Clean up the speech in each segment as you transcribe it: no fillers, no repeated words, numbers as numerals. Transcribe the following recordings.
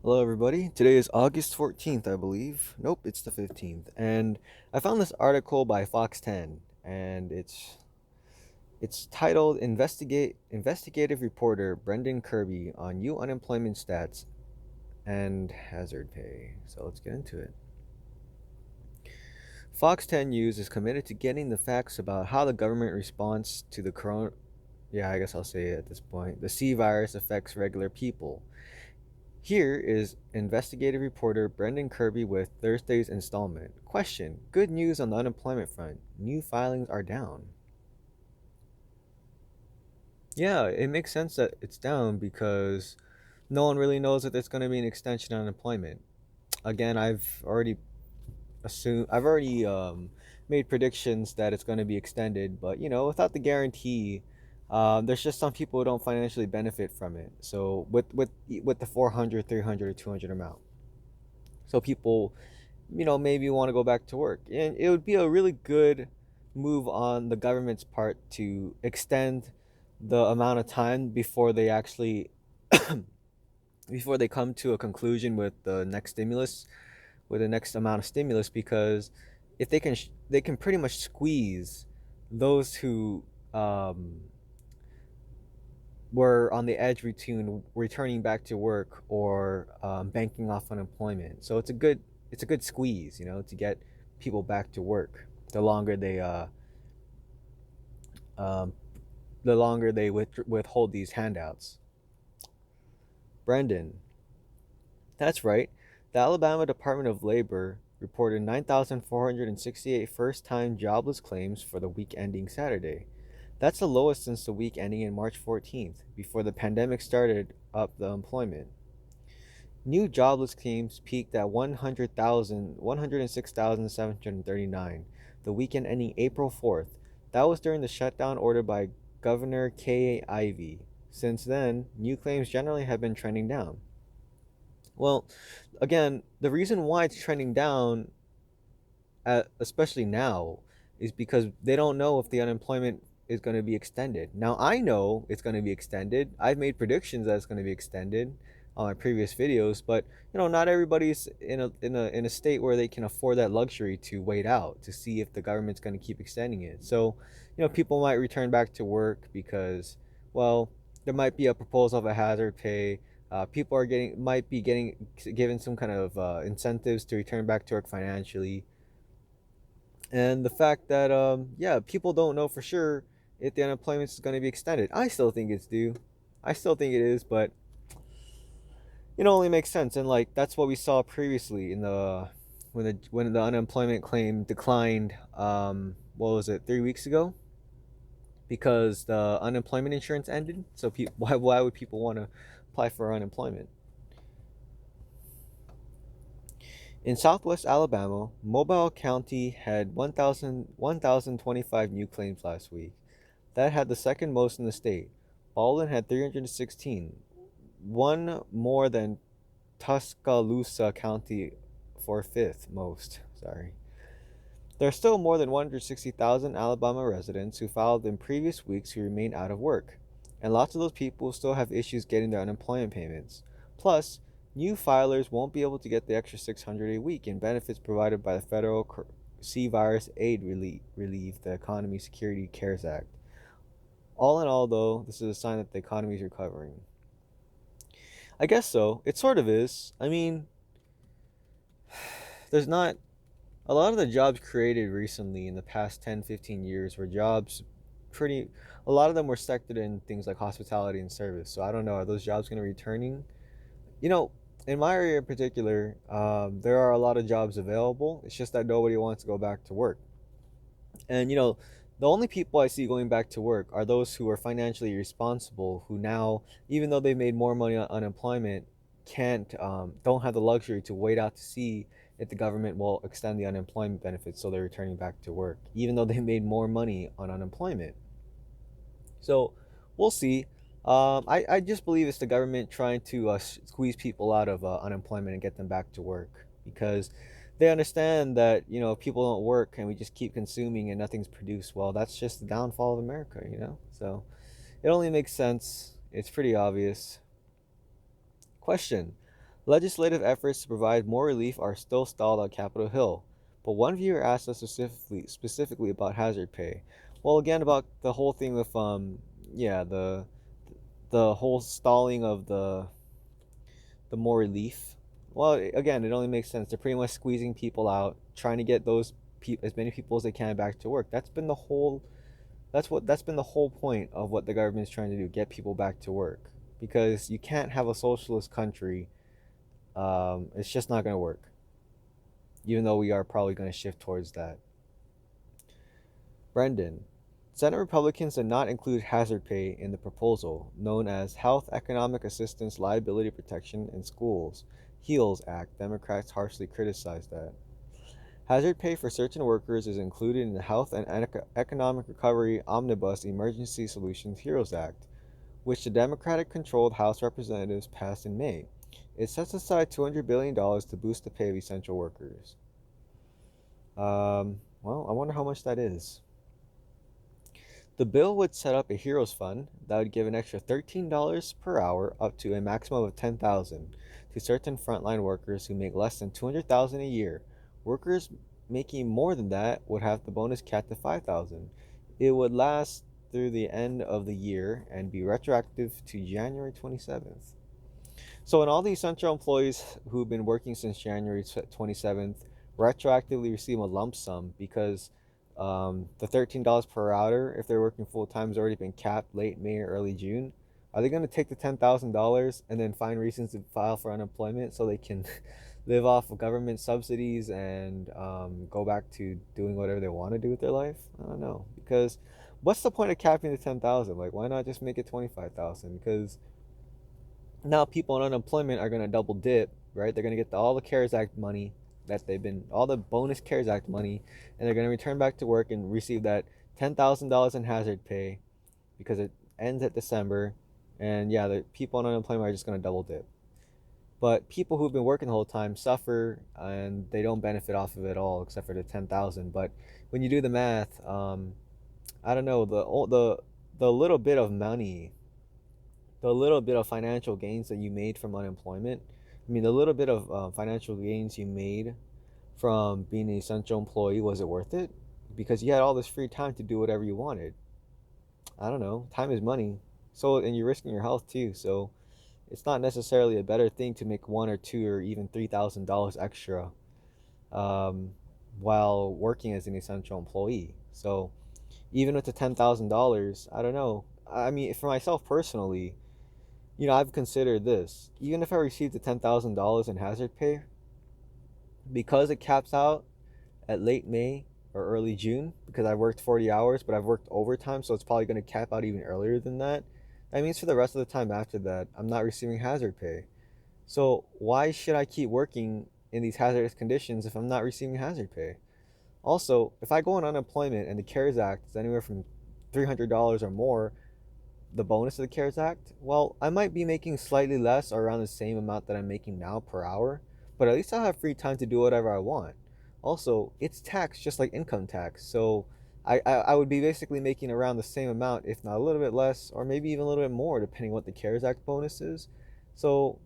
Hello, everybody. Today is August 14th, I believe. Nope, it's the 15th. And I found this article by Fox 10, and it's titled Investigative Reporter Brendan Kirby on New Unemployment Stats and Hazard Pay. So let's get into it. Fox 10 News is committed to getting the facts about how the government response to the corona. Yeah, I guess I'll say it at this point. The C virus affects regular people. Here is investigative reporter Brendan Kirby with Thursday's installment. Question: Good news on the unemployment front. New filings are down. Yeah, it makes sense that it's down because no one really knows that there's going to be an extension on unemployment. Again, I've already made predictions that it's going to be extended, but without the guarantee, there's just some people who don't financially benefit from it. So with the 400, 300, or 200 amount. So people maybe want to go back to work. And it would be a really good move on the government's part to extend the amount of time before they actually before they come to a conclusion with the next stimulus, with the next amount of stimulus, because if they can pretty much squeeze those who were on the edge between returning back to work or banking off unemployment. So it's a good squeeze, to get people back to work. The longer they um, withhold these handouts. Brendan, that's right. The Alabama Department of Labor reported 9,468 first-time jobless claims for the week ending Saturday. That's the lowest since the week ending in March 14th, before the pandemic started up the employment. New jobless claims peaked at 106,739 the weekend ending April 4th. That was during the shutdown ordered by Governor Kay Ivey. Since then, new claims generally have been trending down. Well, again, the reason why it's trending down, especially now, is because they don't know if the unemployment is going to be extended. Now, I know it's going to be extended. I've made predictions that it's going to be extended on my previous videos, but not everybody's in a state where they can afford that luxury to wait out to see if the government's going to keep extending it. So, people might return back to work because, well, there might be a proposal of a hazard pay. People are getting might be getting given some kind of incentives to return back to work financially, and the fact that yeah, people don't know for sure if the unemployment is going to be extended. I still think it's due. I still think it is, but it only makes sense. And like that's what we saw previously in the when the unemployment claim declined. What was it, 3 weeks ago? Because the unemployment insurance ended. So why would people want to apply for unemployment? In southwest Alabama, Mobile County had 1,025 new claims last week. That had the second most in the state. Baldwin had 316, one more than Tuscaloosa County for fifth most. Sorry. There are still more than 160,000 Alabama residents who filed in previous weeks who remain out of work, and lots of those people still have issues getting their unemployment payments. Plus, new filers won't be able to get the extra 600 a week in benefits provided by the federal C virus aid relief, the Economy Security CARES Act. All in all, though, this is a sign that the economy is recovering. I guess so. It sort of is. I mean, there's not a lot of the jobs created recently in the past 10, 15 years were jobs pretty a lot of them were sectored in things like hospitality and service. So I don't know, are those jobs going to be returning? You know, in my area in particular, there are a lot of jobs available. It's just that nobody wants to go back to work. And the only people I see going back to work are those who are financially responsible, who now, even though they've made more money on unemployment, can't don't have the luxury to wait out to see if the government will extend the unemployment benefits, so they're returning back to work, even though they made more money on unemployment. So we'll see. I just believe it's the government trying to squeeze people out of unemployment and get them back to work, because they understand that if people don't work and we just keep consuming and nothing's produced, well, that's just the downfall of America. So it only makes sense. It's pretty obvious. Question: Legislative efforts to provide more relief are still stalled on Capitol Hill, but one viewer asked us specifically about hazard pay. Well, again, about the whole thing with yeah, the whole stalling of the more relief. Well, again, it only makes sense. They're pretty much squeezing people out, trying to get as many people as they can back to work. That's been the whole point of what the government is trying to do, get people back to work. Because you can't have a socialist country. It's just not going to work. Even though we are probably going to shift towards that. Brendan, Senate Republicans did not include hazard pay in the proposal, known as Health Economic Assistance Liability Protection in Schools HEALS Act. Democrats harshly criticized that. Hazard pay for certain workers is included in the Health and Economic Recovery Omnibus Emergency Solutions HEROES Act, which the Democratic controlled House Representatives passed in May. It sets aside $200 billion to boost the pay of essential workers. Well, I wonder how much that is. The bill would set up a heroes fund that would give an extra $13 per hour up to a maximum of $10,000 to certain frontline workers who make less than $200,000 a year. Workers making more than that would have the bonus capped to $5,000. It would last through the end of the year and be retroactive to January 27th. So, and all the essential employees who've been working since January 27th retroactively receive a lump sum because the $13 per hour, if they're working full time, has already been capped late May or early June. Are they going to take the $10,000 and then find reasons to file for unemployment so they can live off of government subsidies and go back to doing whatever they want to do with their life? I don't know. Because what's the point of capping the 10,000? Like, why not just make it 25,000? Because now people on unemployment are going to double dip, right? They're going to get all the CARES Act money all the bonus CARES Act money, and they're going to return back to work and receive that $10,000 in hazard pay because it ends at December. And yeah, the people on unemployment are just going to double dip. But people who've been working the whole time suffer and they don't benefit off of it at all except for the 10,000. But when you do the math, I don't know, the little bit of money, the little bit of financial gains that you made from unemployment, I mean, the little bit of financial gains you made from being an essential employee, was it worth it? Because you had all this free time to do whatever you wanted. I don't know. Time is money. So, and you're risking your health too. So, it's not necessarily a better thing to make one or two or even $3,000 extra um, while working as an essential employee. So, even with the $10,000, I don't know. I mean, for myself personally, I've considered this. Even if I received the $10,000 in hazard pay, because it caps out at late May or early June, because I've worked 40 hours, but I've worked overtime, so it's probably going to cap out even earlier than that. That means for the rest of the time after that, I'm not receiving hazard pay. So why should I keep working in these hazardous conditions if I'm not receiving hazard pay? Also, if I go on unemployment and the CARES Act is anywhere from $300 or more, the bonus of the CARES Act, well, I might be making slightly less or around the same amount that I'm making now per hour, but at least I'll have free time to do whatever I want. Also, it's taxed just like income tax, so I would be basically making around the same amount, if not a little bit less, or maybe even a little bit more, depending what the CARES Act bonus is. So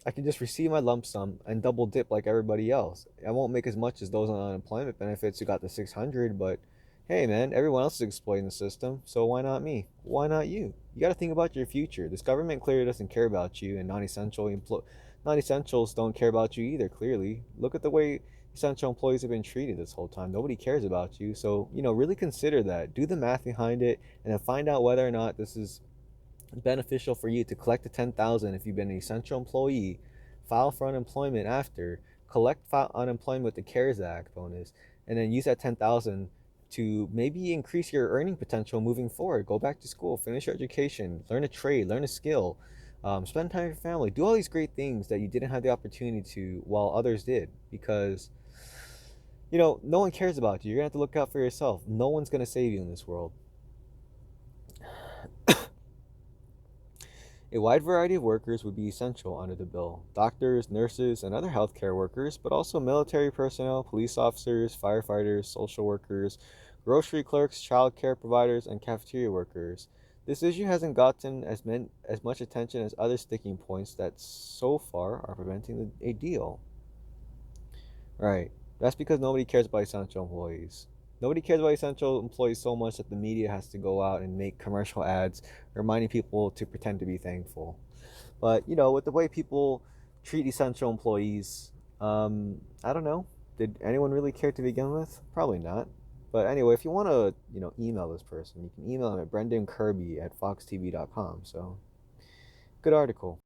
I can just receive my lump sum and double dip like everybody else. I won't make as much as those on unemployment benefits who got the 600, but hey man, everyone else is exploiting the system, so why not me? Why not you? You got to think about your future. This government clearly doesn't care about you, and non-essentials don't care about you either. Clearly, look at the way essential employees have been treated this whole time. Nobody cares about you, so really consider that. Do the math behind it, and then find out whether or not this is beneficial for you to collect the 10,000 if you've been an essential employee, file for unemployment after, file unemployment with the CARES Act bonus, and then use that 10,000 to maybe increase your earning potential moving forward. Go back to school, finish your education, learn a trade, learn a skill, spend time with your family, do all these great things that you didn't have the opportunity to while others did, because no one cares about you. You're gonna have to look out for yourself. No one's gonna save you in this world. A wide variety of workers would be essential under the bill: doctors, nurses, and other healthcare workers, but also military personnel, police officers, firefighters, social workers, grocery clerks, child care providers, and cafeteria workers. This issue hasn't gotten as much attention as other sticking points that so far are preventing a deal. Right. That's because nobody cares about essential employees. Nobody cares about essential employees so much that the media has to go out and make commercial ads reminding people to pretend to be thankful. But, with the way people treat essential employees, I don't know. Did anyone really care to begin with? Probably not. But anyway, if you want to, email this person, you can email him at brendankirby@foxtv.com. So, good article.